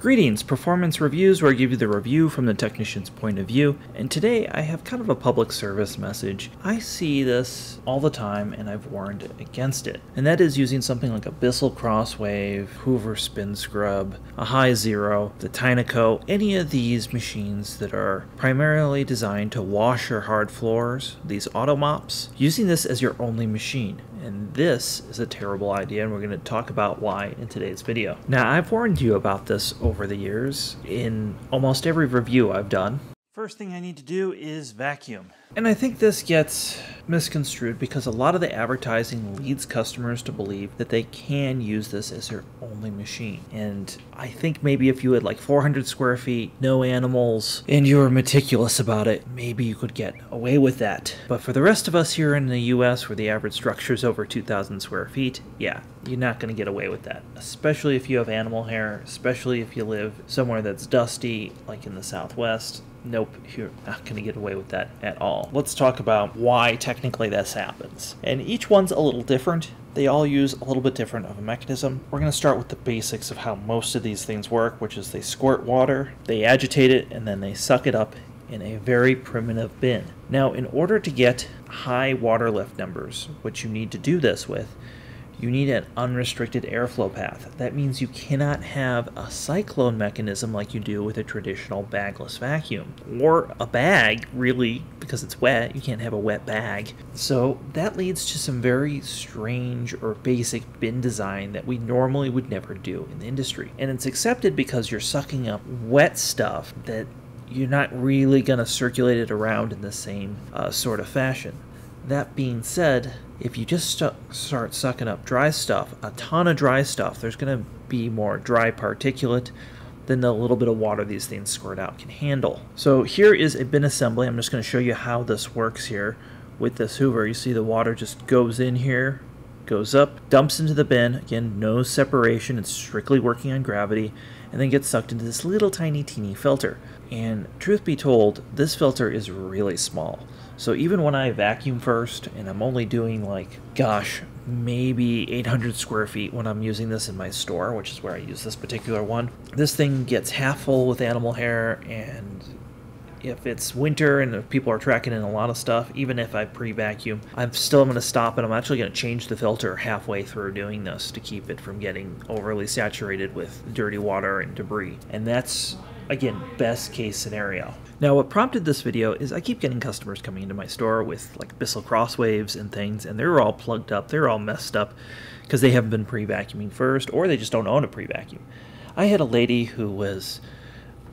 Greetings, Performance Reviews, where I give you the review from the technician's point of view, and today I have kind of a public service message. I see this all the time and I've warned against it, and that is using something like a Bissell CrossWave, Hoover Spin Scrub, a High Zero, the Tynaco, any of these machines that are primarily designed to wash your hard floors, these auto mops, using this as your only machine. And this is a terrible idea, and we're going to talk about why in today's video. Now, I've warned you about this over the years in almost every review I've done. First thing I need to do is vacuum. And I think this gets misconstrued because a lot of the advertising leads customers to believe that they can use this as their only machine. And I think maybe if you had like 400 square feet, no animals, and you were meticulous about it, maybe you could get away with that. But for the rest of us here in the US, where the average structure is over 2,000 square feet, yeah, you're not going to get away with that. Especially if you have animal hair, especially if you live somewhere that's dusty, like in the Southwest. Nope, you're not going to get away with that at all. Let's talk about why technically this happens. And each one's a little different. They all use a little bit different of a mechanism. We're going to start with the basics of how most of these things work, which is they squirt water, they agitate it, and then they suck it up in a very primitive bin. Now, in order to get high water lift numbers, what you need to do this with, you need an unrestricted airflow path. That means you cannot have a cyclone mechanism like you do with a traditional bagless vacuum. Or a bag, really, because it's wet. You can't have a wet bag. So that leads to some very strange or basic bin design that we normally would never do in the industry. And it's accepted because you're sucking up wet stuff that you're not really going to circulate it around in the same sort of fashion. That being said, if you just start sucking up dry stuff, a ton of dry stuff, there's going to be more dry particulate than the little bit of water these things squirt out can handle. So here is a bin assembly. I'm just going to show you how this works here with this Hoover. You see the water just goes in here, goes up, dumps into the bin. Again, no separation. It's strictly working on gravity, and then gets sucked into this little tiny teeny filter. And truth be told, this filter is really small. So even when I vacuum first, and I'm only doing like, gosh, maybe 800 square feet when I'm using this in my store, which is where I use this particular one, this thing gets half full with animal hair, and if it's winter and if people are tracking in a lot of stuff, even if I pre-vacuum, I'm still going to stop, and I'm actually going to change the filter halfway through doing this to keep it from getting overly saturated with dirty water and debris. And that's, again, best case scenario. Now, what prompted this video is I keep getting customers coming into my store with like Bissell CrossWaves and things, and they're all plugged up, they're all messed up because they haven't been pre-vacuuming first, or they just don't own a pre-vacuum. I had a lady who was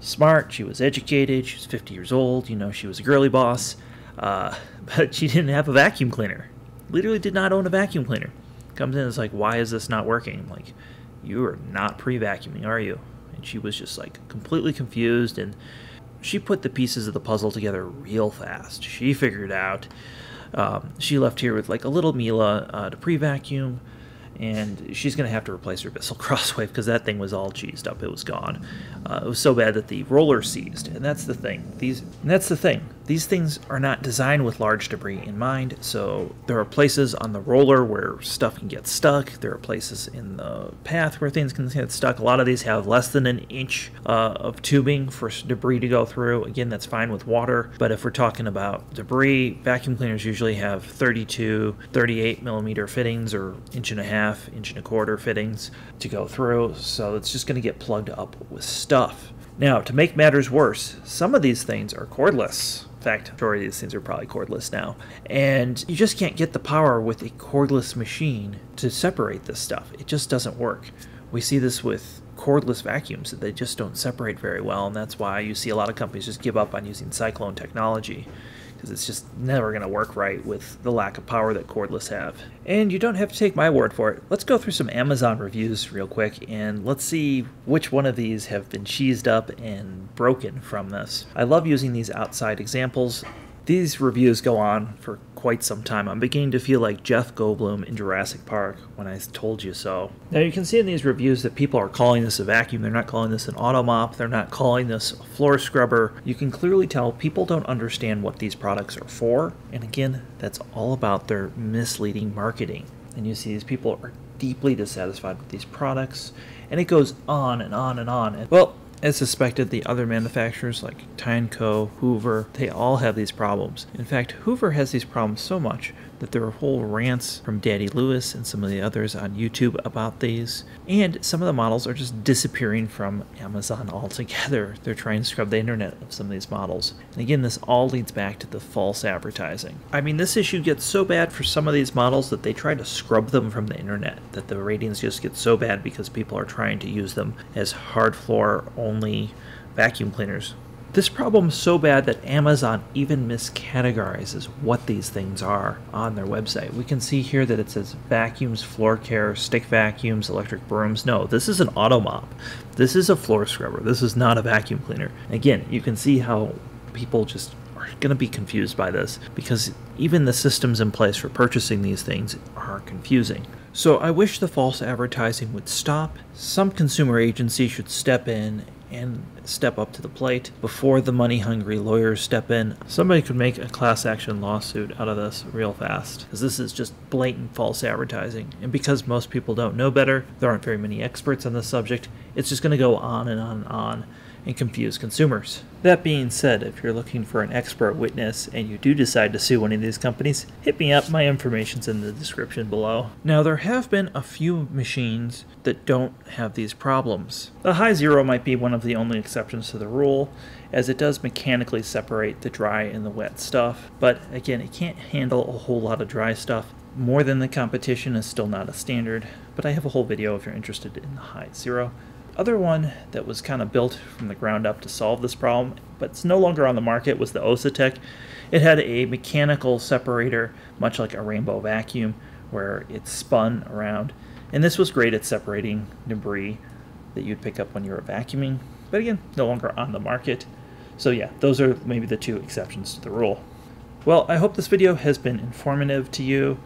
smart, she was educated, she was 50 years old, you know, she was a girly boss, but she didn't have a vacuum cleaner. Literally did not own a vacuum cleaner. Comes in and is like, why is this not working? I'm like, you are not pre-vacuuming, are you? And she was just like completely confused, and she put the pieces of the puzzle together real fast. She figured out. She left here with like a little Miele to pre-vacuum, and she's going to have to replace her Bissell CrossWave because that thing was all cheesed up. It was gone. It was so bad that the roller seized, and that's the thing. These things are not designed with large debris in mind, so there are places on the roller where stuff can get stuck. There are places in the path where things can get stuck. A lot of these have less than an inch of tubing for debris to go through. Again, that's fine with water, but if we're talking about debris, vacuum cleaners usually have 32, 38 millimeter fittings, or inch and a half, inch and a quarter fittings to go through, so it's just going to get plugged up with stuff. Now, to make matters worse, some of these things are cordless. In fact, the majority of these things are probably cordless now. And you just can't get the power with a cordless machine to separate this stuff. It just doesn't work. We see this with cordless vacuums, that they just don't separate very well, and that's why you see a lot of companies just give up on using cyclone technology, because it's just never going to work right with the lack of power that cordless have. And you don't have to take my word for it. Let's go through some Amazon reviews real quick, and let's see which one of these have been cheesed up and broken from this. I love using these outside examples. These reviews go on for quite some time. I'm beginning to feel like Jeff Goldblum in Jurassic Park when I told you so. Now you can see in these reviews that people are calling this a vacuum. They're not calling this an auto mop. They're not calling this a floor scrubber. You can clearly tell people don't understand what these products are for. And again, that's all about their misleading marketing. And you see these people are deeply dissatisfied with these products. And it goes on and on and on. Well, As suspected, the other manufacturers like Tyne-Co, Hoover, they all have these problems. In fact, Hoover has these problems so much that there are whole rants from Daddy Lewis and some of the others on YouTube about these. And some of the models are just disappearing from Amazon altogether. They're trying to scrub the internet of some of these models. And again, this all leads back to the false advertising. I mean, this issue gets so bad for some of these models that they try to scrub them from the internet, that the ratings just get so bad because people are trying to use them as hard floor only vacuum cleaners. This problem is so bad that Amazon even miscategorizes what these things are on their website. We can see here that it says vacuums, floor care, stick vacuums, electric brooms. No, this is an auto mop. This is a floor scrubber. This is not a vacuum cleaner. Again, you can see how people just are going to be confused by this because even the systems in place for purchasing these things are confusing. So I wish the false advertising would stop. Some consumer agency should step in and step up to the plate before the money-hungry lawyers step in. Somebody could make a class action lawsuit out of this real fast, because this is just blatant false advertising. And because most people don't know better, there aren't very many experts on this subject, it's just going to go on and on and on and confuse consumers. That being said, if you're looking for an expert witness and you do decide to sue one of these companies, hit me up. My information's in the description below. Now, there have been a few machines that don't have these problems. The High Zero might be one of the only exceptions to the rule, as it does mechanically separate the dry and the wet stuff, but again, it can't handle a whole lot of dry stuff. More than the competition is still not a standard, but I have a whole video if you're interested in the High Zero. Other one that was kind of built from the ground up to solve this problem, but it's no longer on the market, was the Osatec. It had a mechanical separator, much like a rainbow vacuum, where it spun around. And this was great at separating debris that you'd pick up when you were vacuuming, but again, no longer on the market. So yeah, those are maybe the two exceptions to the rule. Well, I hope this video has been informative to you.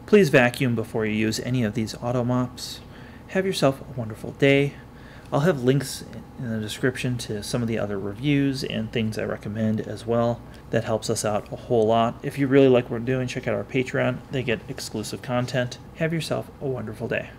Please vacuum before you use any of these auto mops. Have yourself a wonderful day. I'll have links in the description to some of the other reviews and things I recommend as well. That helps us out a whole lot. If you really like what we're doing, check out our Patreon. They get exclusive content. Have yourself a wonderful day.